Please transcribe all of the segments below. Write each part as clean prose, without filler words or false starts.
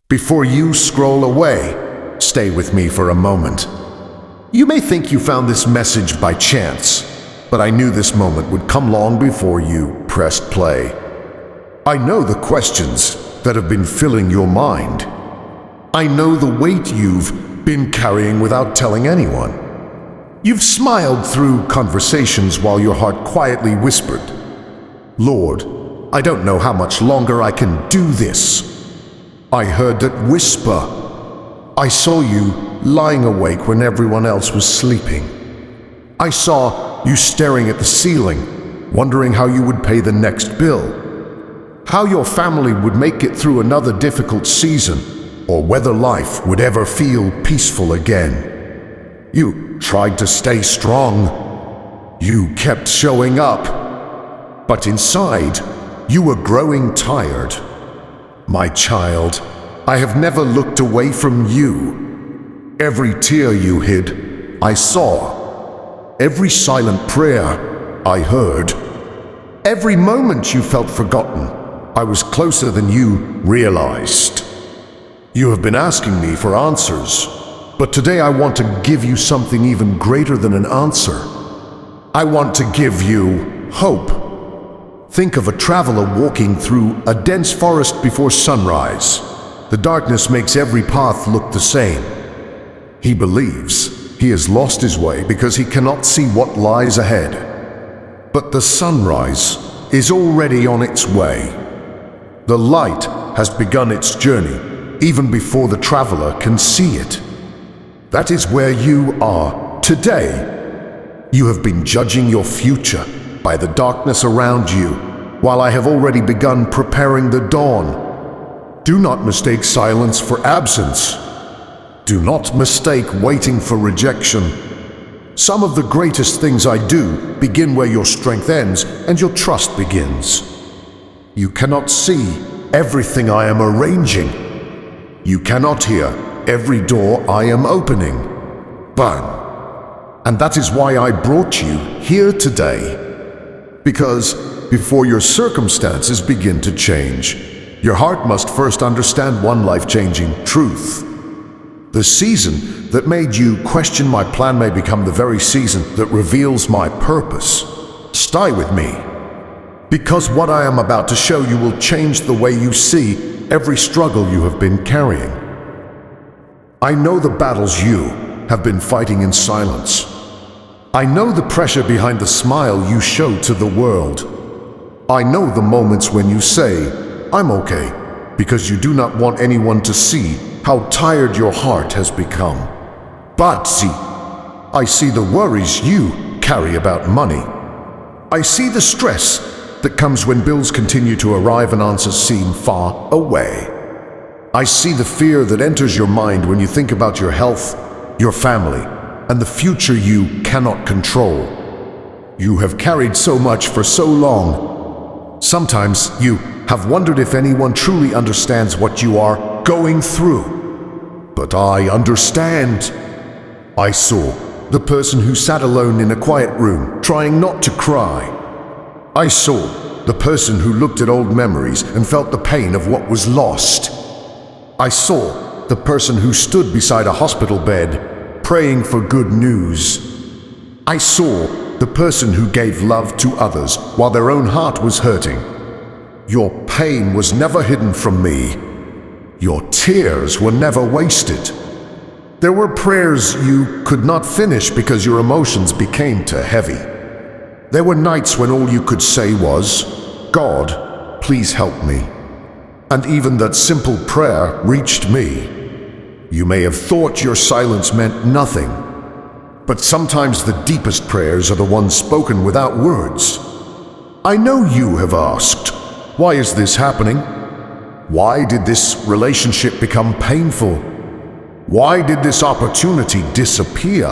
Before you scroll away, stay with me for a moment. You may think you found this message by chance, but I knew this moment would come long before you pressed play. I know the questions that have been filling your mind. I know the weight you've been carrying without telling anyone. You've smiled through conversations while your heart quietly whispered, "Lord, I don't know how much longer I can do this." I heard that whisper. I saw you lying awake when everyone else was sleeping. I saw you staring at the ceiling, wondering how you would pay the next bill, how your family would make it through another difficult season, or whether life would ever feel peaceful again. You tried to stay strong. You kept showing up. But inside, you were growing tired. My child, I have never looked away from you. Every tear you hid, I saw. Every silent prayer, I heard. Every moment you felt forgotten, I was closer than you realized. You have been asking me for answers, but today I want to give you something even greater than an answer. I want to give you hope. Think of a traveler walking through a dense forest before sunrise. The darkness makes every path look the same. He believes he has lost his way because he cannot see what lies ahead. But the sunrise is already on its way. The light has begun its journey even before the traveler can see it. That is where you are today. You have been judging your future by the darkness around you, while I have already begun preparing the dawn. Do not mistake silence for absence. Do not mistake waiting for rejection. Some of the greatest things I do begin where your strength ends and your trust begins. You cannot see everything I am arranging. You cannot hear every door I am opening. And that is why I brought you here today. Because before your circumstances begin to change, your heart must first understand one life-changing truth. The season that made you question my plan may become the very season that reveals my purpose. Stay with me, because what I am about to show you will change the way you see every struggle you have been carrying. I know the battles you have been fighting in silence. I know the pressure behind the smile you show to the world. I know the moments when you say, "I'm okay," because you do not want anyone to see how tired your heart has become. But see, I see the worries you carry about money. I see the stress that comes when bills continue to arrive and answers seem far away. I see the fear that enters your mind when you think about your health, your family, and the future you cannot control. You have carried so much for so long. Sometimes you have wondered if anyone truly understands what you are going through. But I understand. I saw the person who sat alone in a quiet room, trying not to cry. I saw the person who looked at old memories and felt the pain of what was lost. I saw the person who stood beside a hospital bed, praying for good news. I saw the person who gave love to others while their own heart was hurting. Your pain was never hidden from me. Your tears were never wasted. There were prayers you could not finish because your emotions became too heavy. There were nights when all you could say was, "God, please help me." And even that simple prayer reached me. You may have thought your silence meant nothing, but sometimes the deepest prayers are the ones spoken without words. I know you have asked, why is this happening? Why did this relationship become painful? Why did this opportunity disappear?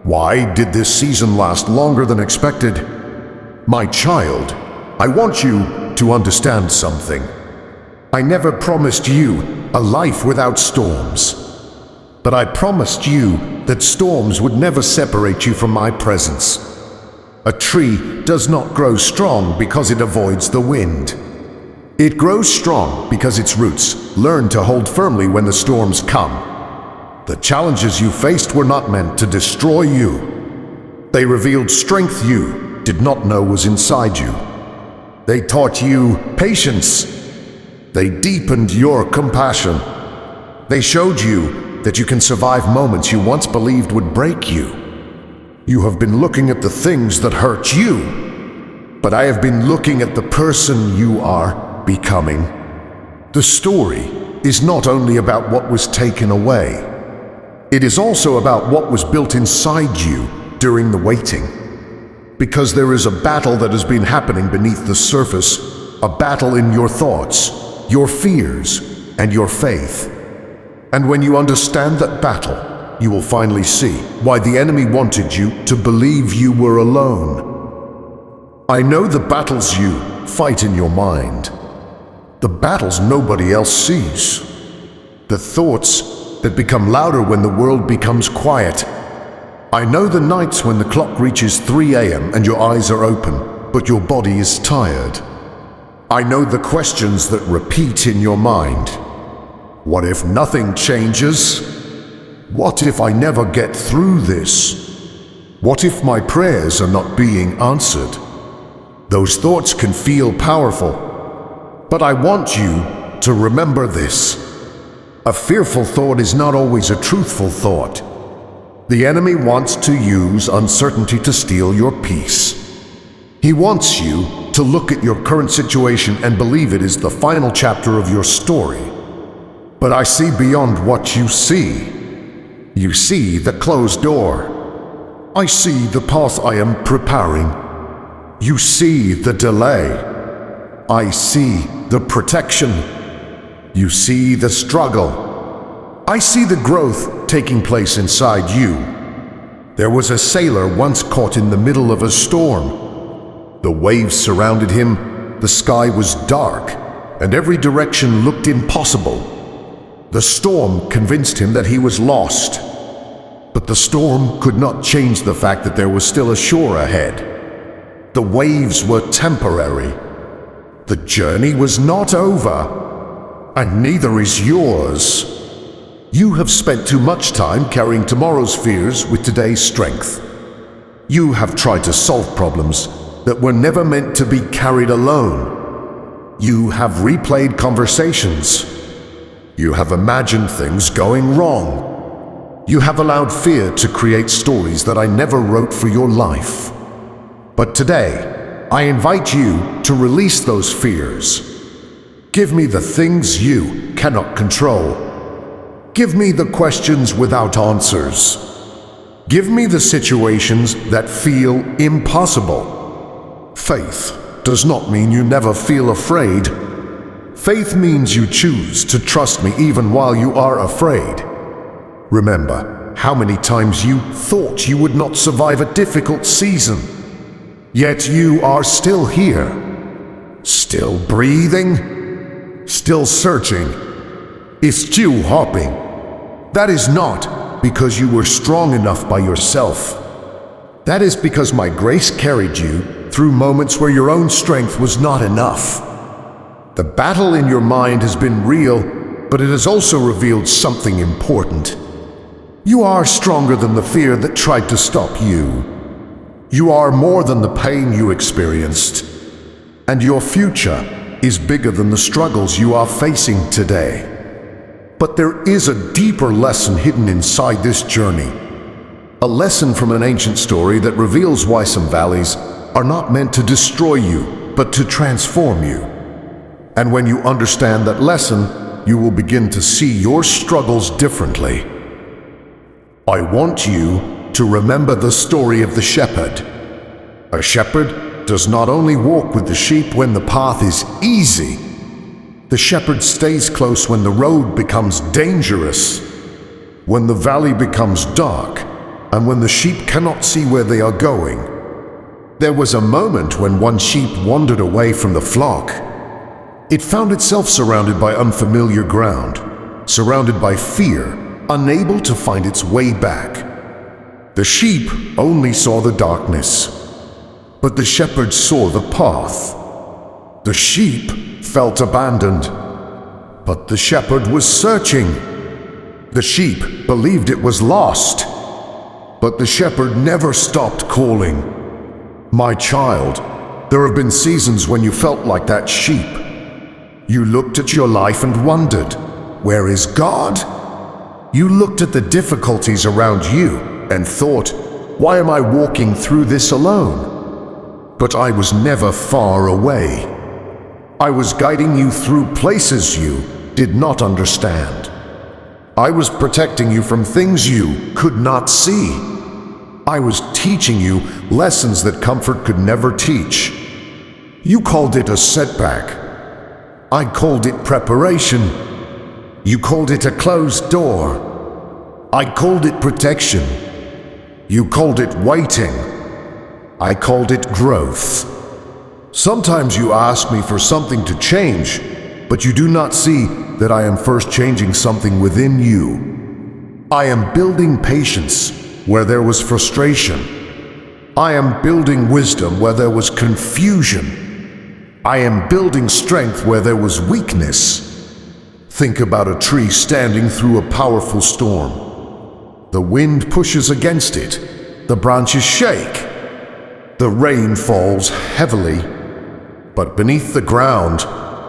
Why did this season last longer than expected? My child, I want you to understand something. I never promised you a life without storms, but I promised you that storms would never separate you from my presence. A tree does not grow strong because it avoids the wind. It grows strong because its roots learn to hold firmly when the storms come. The challenges you faced were not meant to destroy you. They revealed strength you did not know was inside you. They taught you patience. They deepened your compassion. They showed you that you can survive moments you once believed would break you. You have been looking at the things that hurt you, but I have been looking at the person you are becoming. The story is not only about what was taken away. It is also about what was built inside you during the waiting. Because there is a battle that has been happening beneath the surface, a battle in your thoughts, your fears, and your faith. And when you understand that battle, you will finally see why the enemy wanted you to believe you were alone. I know the battles you fight in your mind, the battles nobody else sees, the thoughts that become louder when the world becomes quiet. I know the nights when the clock reaches 3 a.m. and your eyes are open, but your body is tired. I know the questions that repeat in your mind. What if nothing changes? What if I never get through this? What if my prayers are not being answered? Those thoughts can feel powerful, but I want you to remember this. A fearful thought is not always a truthful thought. The enemy wants to use uncertainty to steal your peace. He wants you to look at your current situation and believe it is the final chapter of your story. But I see beyond what you see. You see the closed door. I see the path I am preparing. You see the delay. I see the protection. You see the struggle. I see the growth taking place inside you. There was a sailor once caught in the middle of a storm. The waves surrounded him, the sky was dark, and every direction looked impossible. The storm convinced him that he was lost. But the storm could not change the fact that there was still a shore ahead. The waves were temporary. The journey was not over. And neither is yours. You have spent too much time carrying tomorrow's fears with today's strength. You have tried to solve problems that were never meant to be carried alone. You have replayed conversations. You have imagined things going wrong. You have allowed fear to create stories that I never wrote for your life. But today, I invite you to release those fears. Give me the things you cannot control. Give me the questions without answers. Give me the situations that feel impossible. Faith does not mean you never feel afraid. Faith means you choose to trust me even while you are afraid. Remember how many times you thought you would not survive a difficult season. Yet you are still here, still breathing, still searching, is still hopping. That is not because you were strong enough by yourself. That is because my grace carried you through moments where your own strength was not enough. The battle in your mind has been real, but it has also revealed something important. You are stronger than the fear that tried to stop you. You are more than the pain you experienced, and your future is bigger than the struggles you are facing today. But there is a deeper lesson hidden inside this journey. A lesson from an ancient story that reveals why some valleys are not meant to destroy you, but to transform you. And when you understand that lesson, you will begin to see your struggles differently. I want you to remember the story of the shepherd. A shepherd does not only walk with the sheep when the path is easy. The shepherd stays close when the road becomes dangerous, when the valley becomes dark, and when the sheep cannot see where they are going. There was a moment when one sheep wandered away from the flock. It found itself surrounded by unfamiliar ground, surrounded by fear, unable to find its way back. The sheep only saw the darkness, but the shepherd saw the path. The sheep felt abandoned, but the shepherd was searching. The sheep believed it was lost, but the shepherd never stopped calling. My child, there have been seasons when you felt like that sheep. You looked at your life and wondered, where is God? You looked at the difficulties around you and thought, why am I walking through this alone? But I was never far away. I was guiding you through places you did not understand. I was protecting you from things you could not see. I was teaching you lessons that comfort could never teach. You called it a setback. I called it preparation. You called it a closed door. I called it protection. You called it waiting. I called it growth. Sometimes you ask me for something to change, but you do not see that I am first changing something within you. I am building patience where there was frustration. I am building wisdom where there was confusion. I am building strength where there was weakness. Think about a tree standing through a powerful storm. The wind pushes against it. The branches shake. The rain falls heavily. But beneath the ground,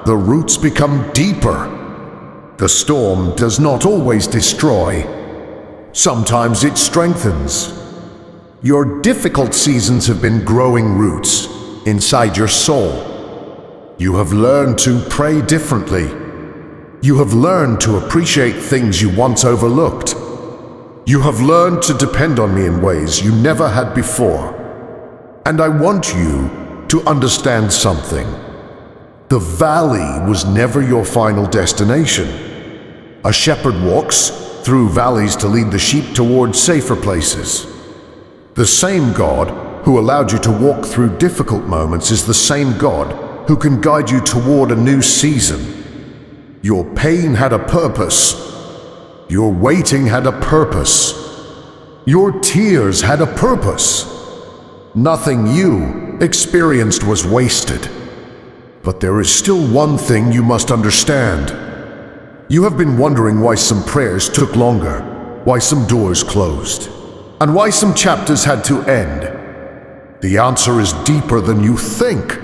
the roots become deeper. The storm does not always destroy. Sometimes it strengthens. Your difficult seasons have been growing roots inside your soul. You have learned to pray differently. You have learned to appreciate things you once overlooked. You have learned to depend on me in ways you never had before. And I want you to understand something. The valley was never your final destination. A shepherd walks through valleys to lead the sheep towards safer places. The same God who allowed you to walk through difficult moments is the same God who can guide you toward a new season. Your pain had a purpose. Your waiting had a purpose. Your tears had a purpose. Nothing you experienced was wasted. But there is still one thing you must understand. You have been wondering why some prayers took longer, why some doors closed, and why some chapters had to end. The answer is deeper than you think.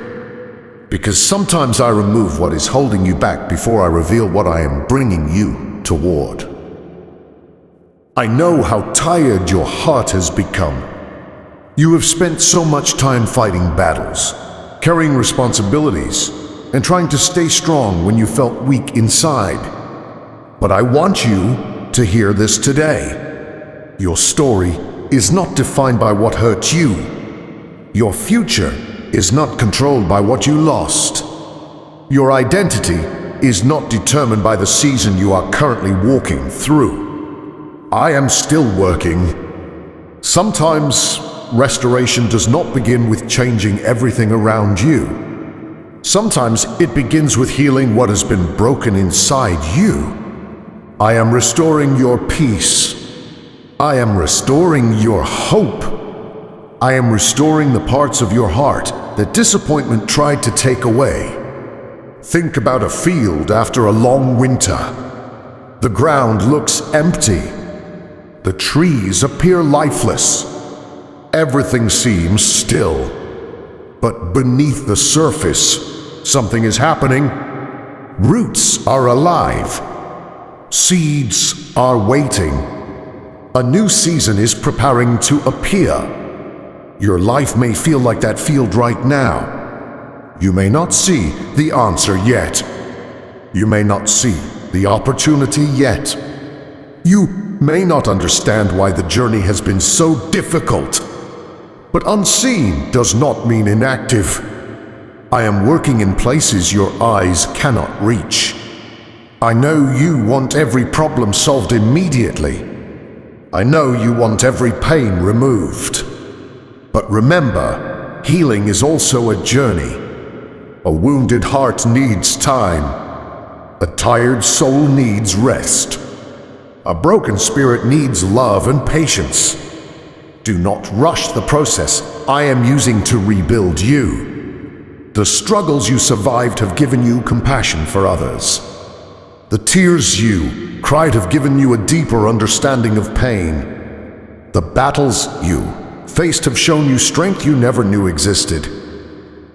Because sometimes I remove what is holding you back before I reveal what I am bringing you toward. I know how tired your heart has become. You have spent so much time fighting battles, carrying responsibilities, and trying to stay strong when you felt weak inside. But I want you to hear this today. Your story is not defined by what hurt you. Your future is not controlled by what you lost. Your identity is not determined by the season you are currently walking through. I am still working. Sometimes restoration does not begin with changing everything around you. Sometimes it begins with healing what has been broken inside you. I am restoring your peace. I am restoring your hope. I am restoring the parts of your heart that disappointment tried to take away. Think about a field after a long winter. The ground looks empty. The trees appear lifeless. Everything seems still. But beneath the surface, something is happening. Roots are alive. Seeds are waiting. A new season is preparing to appear. Your life may feel like that field right now. You may not see the answer yet. You may not see the opportunity yet. You may not understand why the journey has been so difficult. But unseen does not mean inactive. I am working in places your eyes cannot reach. I know you want every problem solved immediately. I know you want every pain removed. But remember, healing is also a journey. A wounded heart needs time. A tired soul needs rest. A broken spirit needs love and patience. Do not rush the process I am using to rebuild you. The struggles you survived have given you compassion for others. The tears you cried have given you a deeper understanding of pain. The battles you faced have shown you strength you never knew existed.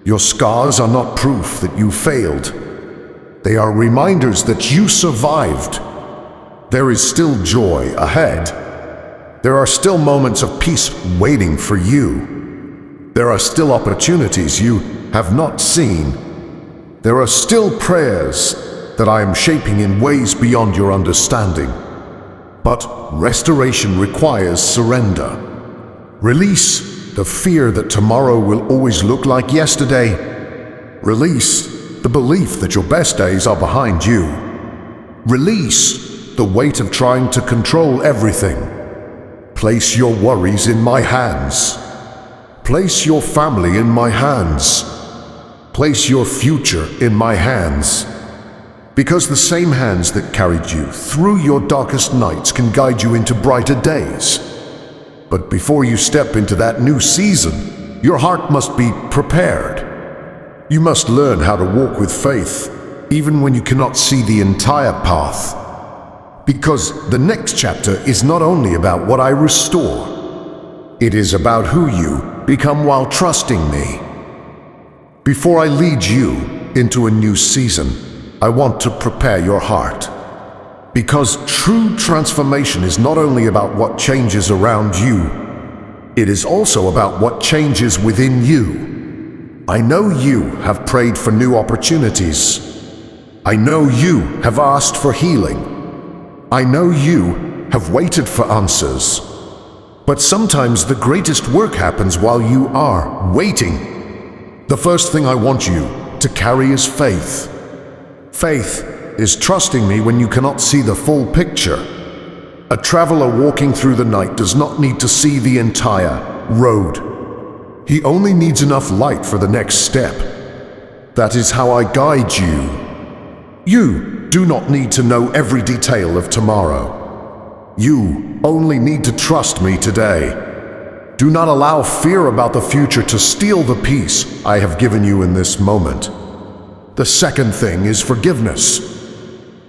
Your scars are not proof that you failed. They are reminders that you survived. There is still joy ahead. There are still moments of peace waiting for you. There are still opportunities you have not seen. There are still prayers that I am shaping in ways beyond your understanding. But restoration requires surrender. Release the fear that tomorrow will always look like yesterday. Release the belief that your best days are behind you. Release the weight of trying to control everything. Place your worries in my hands. Place your family in my hands. Place your future in my hands. Because the same hands that carried you through your darkest nights can guide you into brighter days. But before you step into that new season, your heart must be prepared. You must learn how to walk with faith, even when you cannot see the entire path. Because the next chapter is not only about what I restore, it is about who you become while trusting me. Before I lead you into a new season, I want to prepare your heart. Because true transformation is not only about what changes around you, it is also about what changes within you. I know you have prayed for new opportunities. I know you have asked for healing. I know you have waited for answers. But sometimes the greatest work happens while you are waiting. The first thing I want you to carry is faith. Faith is trusting me when you cannot see the full picture. A traveler walking through the night does not need to see the entire road. He only needs enough light for the next step. That is how I guide you. You do not need to know every detail of tomorrow. You only need to trust me today. Do not allow fear about the future to steal the peace I have given you in this moment. The second thing is forgiveness.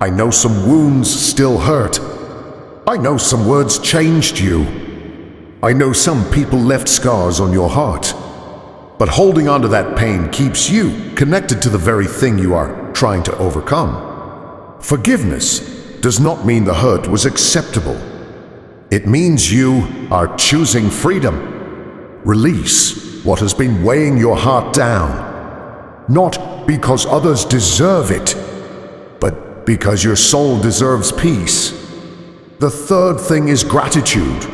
I know some wounds still hurt. I know some words changed you. I know some people left scars on your heart. But holding on to that pain keeps you connected to the very thing you are trying to overcome. Forgiveness does not mean the hurt was acceptable. It means you are choosing freedom. Release what has been weighing your heart down. Not because others deserve it, but because your soul deserves peace. The third thing is gratitude.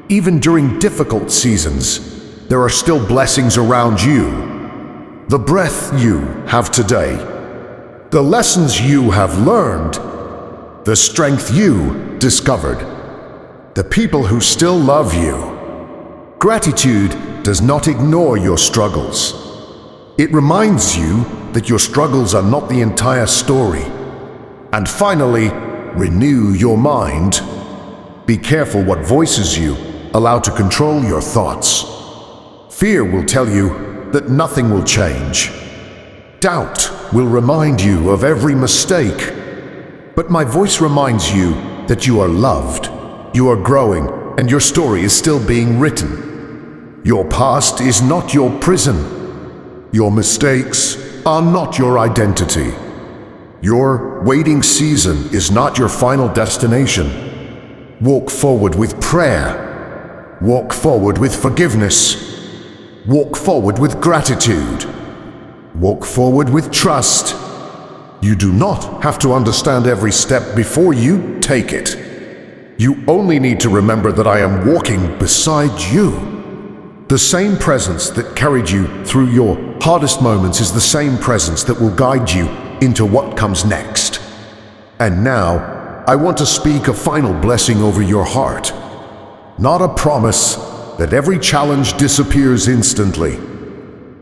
Even during difficult seasons, there are still blessings around you. The breath you have today, the lessons you have learned, the strength you discovered, the people who still love you. Gratitude does not ignore your struggles. It reminds you that your struggles are not the entire story. And finally, renew your mind. Be careful what voices you allow to control your thoughts. Fear will tell you that nothing will change. Doubt will remind you of every mistake. But my voice reminds you that you are loved, you are growing, and your story is still being written. Your past is not your prison. Your mistakes are not your identity. Your waiting season is not your final destination. Walk forward with prayer. Walk forward with forgiveness. Walk forward with gratitude. Walk forward with trust. You do not have to understand every step before you take it. You only need to remember that I am walking beside you. The same presence that carried you through your hardest moments is the same presence that will guide you into what comes next. And now, I want to speak a final blessing over your heart. Not a promise that every challenge disappears instantly,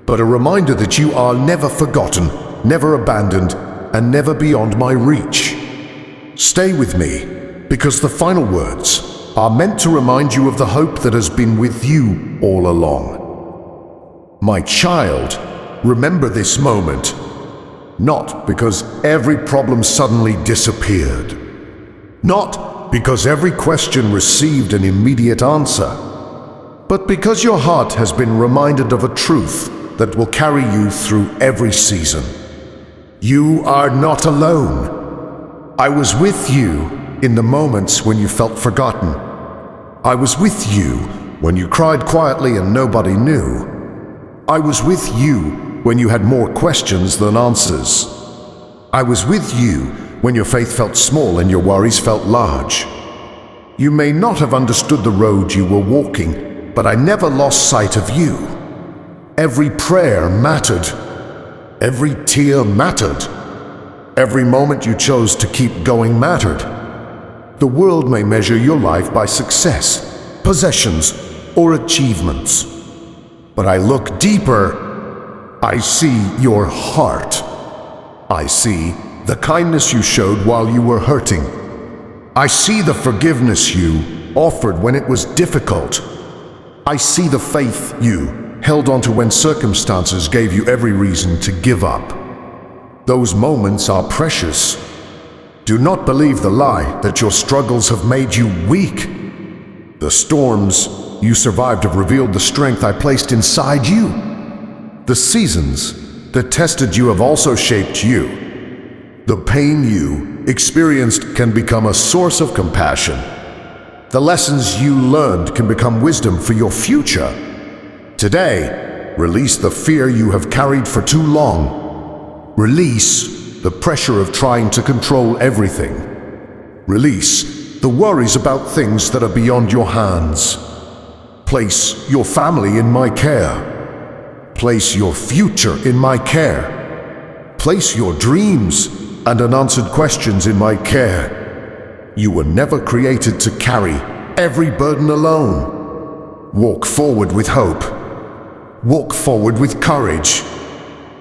but a reminder that you are never forgotten, never abandoned, and never beyond my reach. Stay with me, because the final words are meant to remind you of the hope that has been with you all along. My child, remember this moment. Not because every problem suddenly disappeared. Not because every question received an immediate answer. But because your heart has been reminded of a truth that will carry you through every season. You are not alone. I was with you in the moments when you felt forgotten. I was with you when you cried quietly and nobody knew. I was with you when you had more questions than answers. I was with you when your faith felt small and your worries felt large. You may not have understood the road you were walking, but I never lost sight of you. Every prayer mattered. Every tear mattered. Every moment you chose to keep going mattered. The world may measure your life by success, possessions, or achievements. But I look deeper. I see your heart. I see the kindness you showed while you were hurting. I see the forgiveness you offered when it was difficult. I see the faith you held onto when circumstances gave you every reason to give up. Those moments are precious. Do not believe the lie that your struggles have made you weak. The storms you survived have revealed the strength I placed inside you. The seasons that tested you have also shaped you. The pain you experienced can become a source of compassion. The lessons you learned can become wisdom for your future. Today, release the fear you have carried for too long. Release the pressure of trying to control everything. Release the worries about things that are beyond your hands. Place your family in my care. Place your future in my care. Place your dreams and unanswered questions in my care. You were never created to carry every burden alone. Walk forward with hope. Walk forward with courage.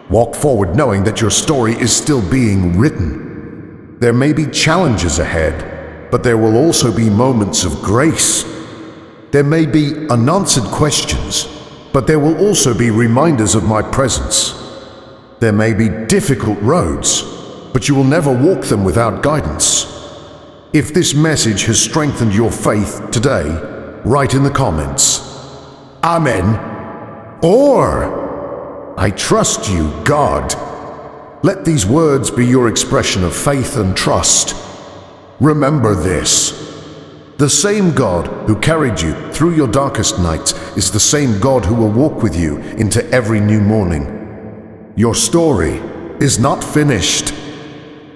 Walk forward knowing that your story is still being written. There may be challenges ahead, but there will also be moments of grace. There may be unanswered questions, but there will also be reminders of my presence. There may be difficult roads, but you will never walk them without guidance. If this message has strengthened your faith today, write in the comments, Amen, or I trust you, God. Let these words be your expression of faith and trust. Remember this. The same God who carried you through your darkest nights is the same God who will walk with you into every new morning. Your story is not finished.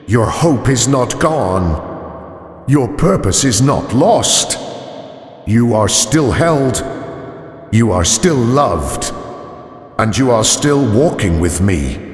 Your hope is not gone. Your purpose is not lost. You are still held. You are still loved. And you are still walking with me.